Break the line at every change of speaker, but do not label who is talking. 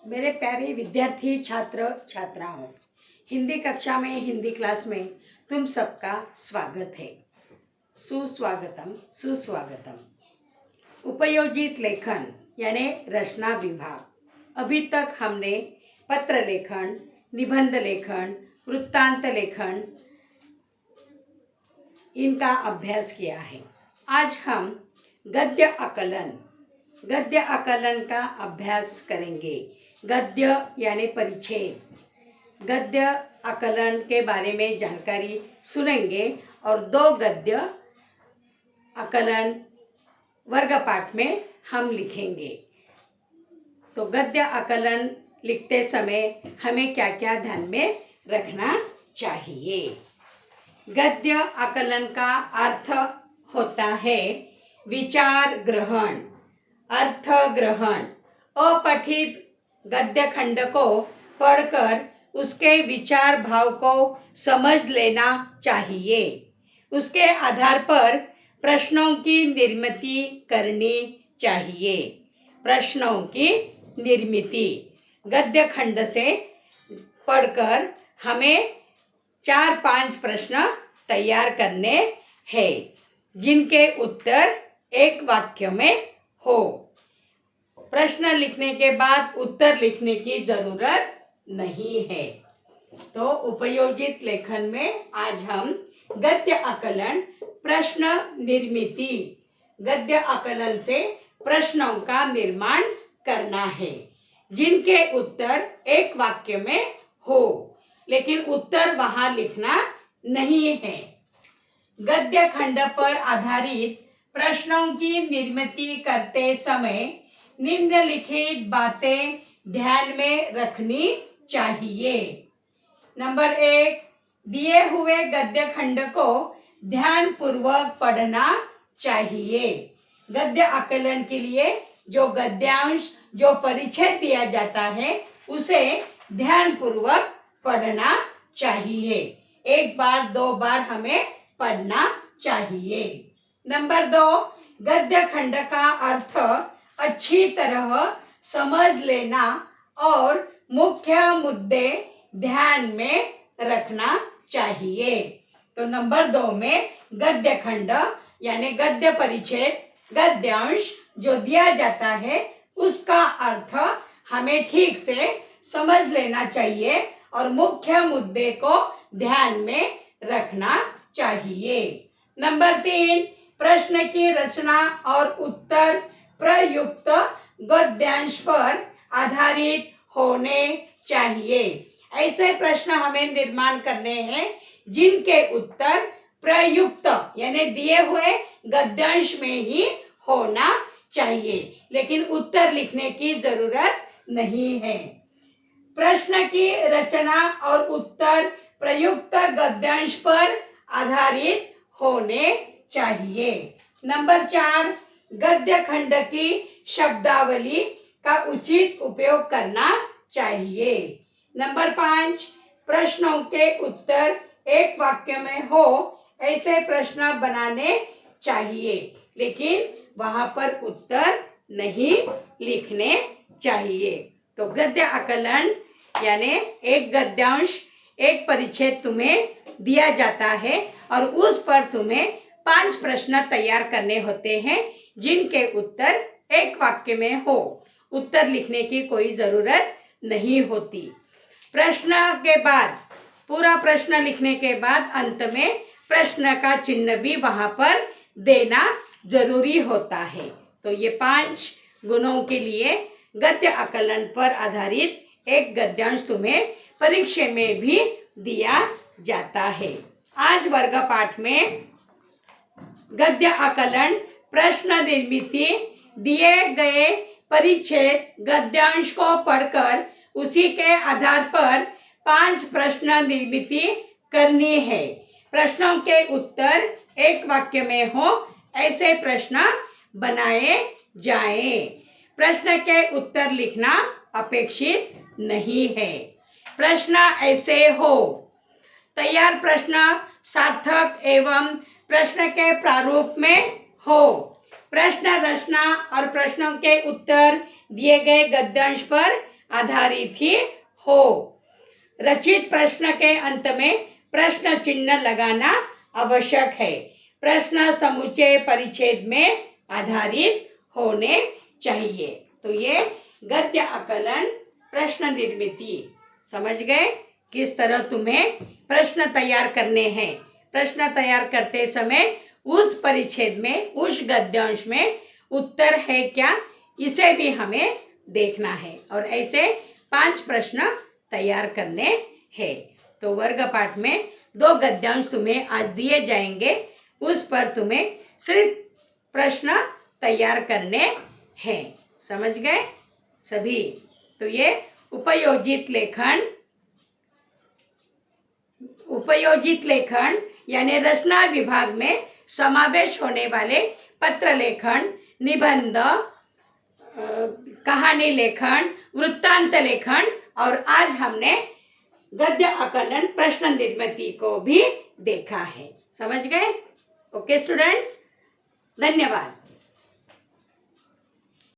मेरे प्यारे विद्यार्थी छात्र छात्राओं, हिंदी कक्षा में हिंदी क्लास में तुम सबका स्वागत है। सुस्वागतम सुस्वागतम। उपयोजित लेखन यानी रचना विभाग। अभी तक हमने पत्र लेखन, निबंध लेखन, वृत्तांत लेखन इनका अभ्यास किया है। आज हम गद्य आकलन का अभ्यास करेंगे। गद्य यानी परिच्छेद। गद्य आकलन के बारे में जानकारी सुनेंगे और 2 गद्य आकलन वर्ग पाठ में हम लिखेंगे। तो गद्य आकलन लिखते समय हमें क्या क्या ध्यान में रखना चाहिए। गद्य आकलन का अर्थ होता है विचार ग्रहण, अर्थ ग्रहण। अपठित गद्य खंड को पढ़कर उसके विचार भाव को समझ लेना चाहिए। उसके आधार पर प्रश्नों की निर्मिति करनी चाहिए। प्रश्नों की निर्मिति गद्य खंड से पढ़कर हमें 4-5 प्रश्न तैयार करने हैं, जिनके उत्तर एक वाक्य में हो। प्रश्न लिखने के बाद उत्तर लिखने की जरूरत नहीं है। तो उपयोजित लेखन में आज हम गद्य आकलन, प्रश्न निर्मिति, गद्य आकलन से प्रश्नों का निर्माण करना है, जिनके उत्तर एक वाक्य में हो, लेकिन उत्तर वहां लिखना नहीं है। गद्य खंड पर आधारित प्रश्नों की निर्मिति करते समय निम्नलिखित बातें ध्यान में रखनी चाहिए। नंबर 1, दिए हुए गद्य खंड को ध्यान पूर्वक पढ़ना चाहिए। गद्य आकलन के लिए जो गद्यांश, जो परिच्छेद दिया जाता है, उसे ध्यान पूर्वक पढ़ना चाहिए। 1 बार 2 बार हमें पढ़ना चाहिए। नंबर 2, गद्य खंड का अर्थ अच्छी तरह समझ लेना और मुख्य मुद्दे ध्यान में रखना चाहिए। तो नंबर 2 में गद्य खंड यानी गद्य परिच्छेद, गद्यांश जो दिया जाता है, उसका अर्थ हमें ठीक से समझ लेना चाहिए और मुख्य मुद्दे को ध्यान में रखना चाहिए। नंबर 3, प्रश्न की रचना और उत्तर प्रयुक्त गद्यांश पर आधारित होने चाहिए। ऐसे प्रश्न हमें निर्माण करने हैं जिनके उत्तर प्रयुक्त यानी दिए हुए गद्यांश में ही होना चाहिए, लेकिन उत्तर लिखने की जरूरत नहीं है। प्रश्न की रचना और उत्तर प्रयुक्त गद्यांश पर आधारित होने चाहिए। नंबर 4, गद्य खंड की शब्दावली का उचित उपयोग करना चाहिए। नंबर 5, प्रश्नों के उत्तर एक वाक्य में हो ऐसे प्रश्न बनाने चाहिए, लेकिन वहां पर उत्तर नहीं लिखने चाहिए। तो गद्य आकलन यानी एक गद्यांश, एक परिच्छेद तुम्हें दिया जाता है और उस पर तुम्हें 5 प्रश्न तैयार करने होते हैं, जिनके उत्तर एक वाक्य में हो। उत्तर लिखने की कोई जरूरत नहीं होती। प्रश्न के बाद, पूरा प्रश्न लिखने के बाद अंत में प्रश्न का चिन्ह भी वहां पर देना जरूरी होता है। तो ये 5 गुणों के लिए गद्य आकलन पर आधारित एक गद्यांश तुम्हें परीक्षा में भी दिया जाता है। आज वर्ग पाठ में गद्य आकलन, प्रश्न निर्मिति, दिए गए परिच्छेद गद्यांश को पढ़कर उसी के आधार पर 5 प्रश्न निर्मिति करनी है। प्रश्नों के उत्तर एक वाक्य में हो ऐसे प्रश्न बनाए जाएं। प्रश्न के उत्तर लिखना अपेक्षित नहीं है। प्रश्न ऐसे हो: तैयार प्रश्न सार्थक एवं प्रश्न के प्रारूप में हो। प्रश्न रचना और प्रश्नों के उत्तर दिए गए गद्यांश पर आधारित ही हो। रचित प्रश्न के अंत में प्रश्न चिन्ह लगाना आवश्यक है। प्रश्न समुच्चय परिच्छेद में आधारित होने चाहिए। तो ये गद्य आकलन प्रश्न निर्मिति समझ गए। किस तरह तुम्हें प्रश्न तैयार करने हैं। प्रश्न तैयार करते समय उस परिच्छेद में, उस गद्यांश में उत्तर है क्या, इसे भी हमें देखना है और ऐसे 5 प्रश्न तैयार करने हैं। तो वर्ग पाठ में 2 गद्यांश तुम्हें आज दिए जाएंगे, उस पर तुम्हें सिर्फ प्रश्न तैयार करने हैं। समझ गए सभी। तो ये उपयोजित लेखन यानी रचना विभाग में समावेश होने वाले पत्र लेखन, निबंध, कहानी लेखन, वृत्तांत लेखन और आज हमने गद्य आकलन प्रश्न निर्मिति को भी देखा है। समझ गए? ओके स्टूडेंट्स, धन्यवाद।